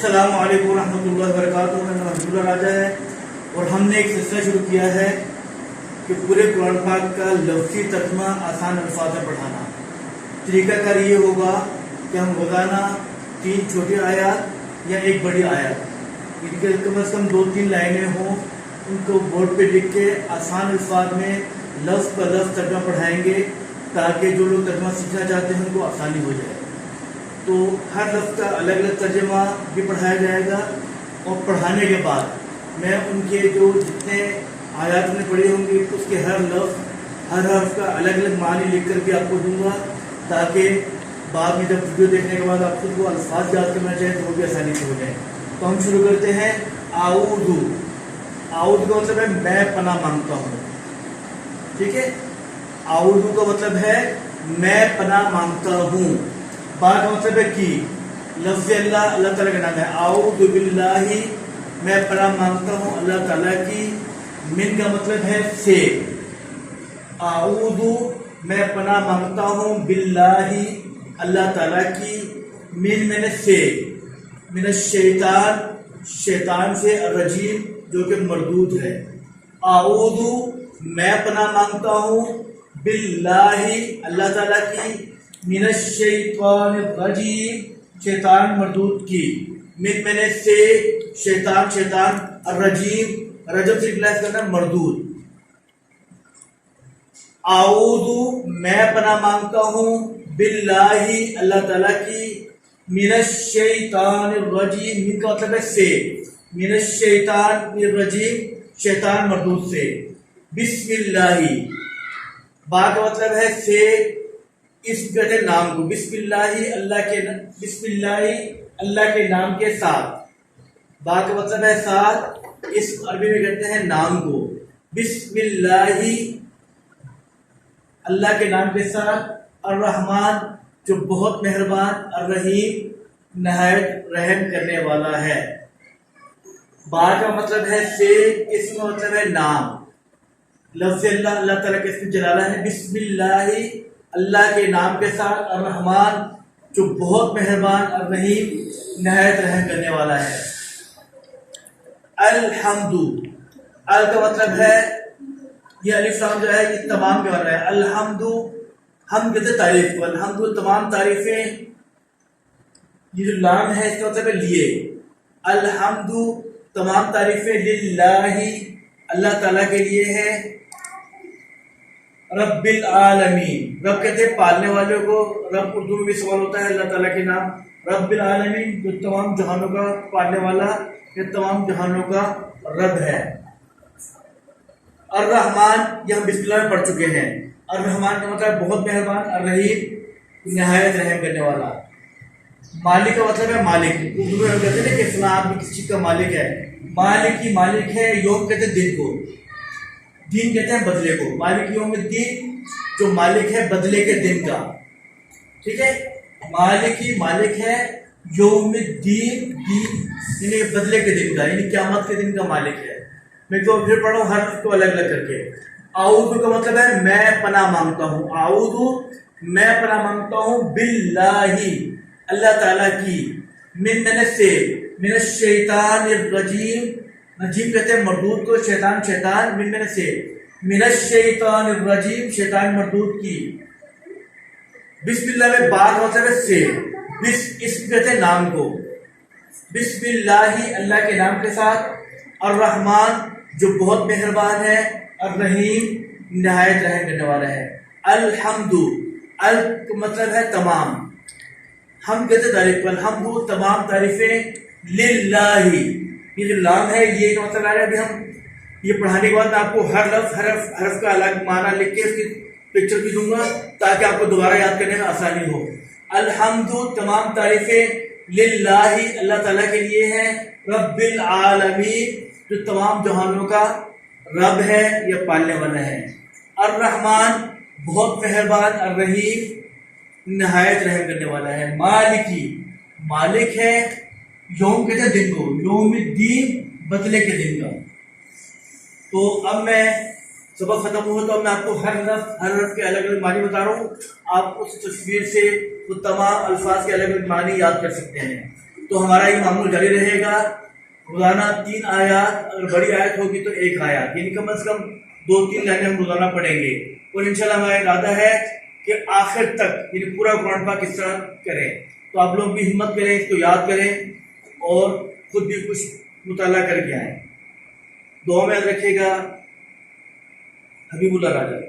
السلام علیکم ورحمۃ اللہ وبرکاتہ۔ میں محمد اللہ راجہ ہے اور ہم نے ایک سلسلہ شروع کیا ہے کہ پورے قرآن پاک کا لفظی ترجمہ آسان الفاظ میں پڑھانا۔ طریقہ کار یہ ہوگا کہ ہم روزانہ 3 چھوٹی آیات یا ایک بڑی آیات، ان کے کم از کم 2-3 لائنیں ہوں، ان کو بورڈ پہ لکھ کے آسان الفاظ میں لفظ پر لفظ ترجمہ پڑھائیں گے تاکہ جو لوگ ترجمہ سیکھنا چاہتے ہیں ان کو آسانی ہو جائے۔ تو ہر لفظ کا الگ الگ ترجمہ بھی پڑھایا جائے گا، اور پڑھانے کے بعد میں ان کے جو جتنے آیات میں پڑھی ہوں گی اس کے ہر لفظ ہر حرف کا الگ الگ معنی لکھ کر کے آپ کو دوں گا، تاکہ بعد میں جب ویڈیو دیکھنے کے بعد آپ خود کو الفاظ یاد کرنا چاہیں تو وہ بھی آسانی سے ہو جائے۔ تو ہم شروع کرتے ہیں۔ اعوذ، اعوذ کا مطلب ہے میں پناہ مانگتا ہوں، ٹھیک ہے۔ اعوذ کا مطلب ہے میں پناہ مانگتا ہوں۔ با کا مطلب ہے کی، لفظ اللہ اللہ تعالیٰ کا نام ہے۔ اعوذ باللہ، میں پناہ مانگتا ہوں اللہ تعالیٰ کی۔ من کا مطلب ہے سے۔ اعوذ، میں پناہ مانگتا ہوں باللہ اللہ تعالیٰ کی، من میں نے سے، من الشیطان، شیطان سے، الرجیم جو کہ مردود ہے۔ اعوذ، میں پناہ مانگتا ہوں باللہ اللہ تعالیٰ کی، من الشیطان الرجیم، شیطان مردود کی۔ من میں نے سے، شیطان، شیطان، الرجیم، رجم سے کلاس کرنا مردود۔ اعوذ، میں پناہ مانگتا ہوں باللہ اللہ تعالیٰ کی، من الشیطان الرجیم، من کا مطلب ہے سے، من الشیطان الرجیم، شیطان مردود سے۔ بسم اللہ، با کا مطلب ہے سے، اس کہتے ہیں نام کو، بسم اللہ اللہ کے، بسم اللہ اللہ کے نام کے ساتھ۔ با کا مطلب ہے ساتھ، اس عربی میں کہتے ہیں نام کو۔ بسم اللہ اللہ کے نام کے ساتھ، الرحمن جو بہت مہربان، الرحیم نہایت رحم کرنے والا ہے۔ با کا مطلب ہے سے، اس کا مطلب ہے نام۔ لفظ اللہ اللہ تعالیٰ کے اسم جلالہ ہے۔ بسم اللہ اللہ کے نام کے ساتھ، الرحمن جو بہت مہربان، الرحیم نہایت رحم کرنے والا ہے۔ الحمد، ال کا مطلب ہے یہ الف لام جو ہے یہ تمام کے والا ہے۔ الحمد، ہم کہتے ہیں تعریف کو، الحمد تمام تعریفیں، یہ جو لام ہے اس کا مطلب ہے لیے۔ الحمد تمام تعریفیں، للہ اللہ تعالیٰ کے لیے ہے۔ رب العالمین، رب کہتے ہیں پالنے والے کو، رب اردو میں بھی سوال ہوتا ہے اللہ تعالیٰ کے نام۔ رب العالمین جو تمام جہانوں کا پالنے والا، یہ تمام جہانوں کا رب ہے۔ الرحمن، یہ ہم بسم اللہ میں پڑھ چکے ہیں۔ الرحمن کا مطلب بہت مہربان، الرحیم نہایت رحم کرنے والا۔ مالک کا مطلب ہے مالک، اردو میں ہم کہتے ہیں کہ فلاں آدمی کسی چیز کا مالک ہے۔ مالک کی مالک ہے، یوم کہتے ہیں دن کو، دین کہتے ہیں بدلے کو۔ مالک یوم الدین جو مالک ہے بدلے کے دن کا، ٹھیک ہے۔ مالک ہی مالک ہے، یوم الدین، دین یعنی بدلے کے دن کا، یعنی قیامت کے دن کا مالک ہے۔ میں تو پھر پڑھوں ہر اس کو الگ الگ کر کے۔ اعوذ کا مطلب ہے میں پناہ مانگتا ہوں۔ اعوذ میں پناہ مانگتا ہوں باللہ اللہ تعالیٰ کی، من سے، من الشیطان الرجیم، رجیم کہتے ہیں مردود کو، شیطان، شیطان، من سے، من الشیطان الرجیم شیطان مردود کی۔ بسم اللہ میں با کا مطلب ہے سے، اس کہتے ہیں نام کو۔ بسم اللہ اللہ کے نام کے ساتھ، الرحمن جو بہت مہربان ہے، الرحیم نہایت رحم کرنے والا ہے۔ الحمد، ال کا مطلب ہے تمام، ہم کہتے ہیں تعریف کو، الحمد تمام تعریفیں، للہ یہ جو لام ہے یہ کا مطلب آ رہا ہے۔ ابھی ہم یہ پڑھانے کے بعد میں آپ کو ہر لفظ حرف کا الگ معنی لکھ کے اس کی پکچر بھی دوں گا تاکہ آپ کو دوبارہ یاد کرنے میں آسانی ہو۔ الحمد تمام تعریفیں، للہ اللہ تعالیٰ کے لیے ہیں، رب العالمین جو تمام جہانوں کا رب ہے یا پالنے والا ہے۔ الرحمن بہت مہربان، الرحیم نہایت رحم کرنے والا ہے۔ مالکی مالک ہے، یوم کہتے ہیں دن کو، یوم الدین بدلے کے دن کا۔ تو اب میں سبق ختم ہوا تو اب میں آپ کو ہر حرف کے الگ الگ معنی بتا رہا ہوں، آپ اس تصویر سے وہ تمام الفاظ کے الگ الگ معنی یاد کر سکتے ہیں۔ تو ہمارا یہ معمول جاری رہے گا، روزانہ 3 آیات، اگر بڑی آیت ہوگی تو 1 آیات، یعنی کم از کم 2-3 لائنیں ہم روزانہ پڑھیں گے، اور انشاءاللہ ہمارا ارادہ ہے کہ آخر تک یعنی پورا قرآن پاک اس طرح کریں۔ تو آپ لوگ بھی ہمت کریں، اس کو یاد کریں اور خود بھی کچھ مطالعہ کر کے آئیں۔ دعا میں یاد رکھیے گا۔ حبیب اللہ راجہ۔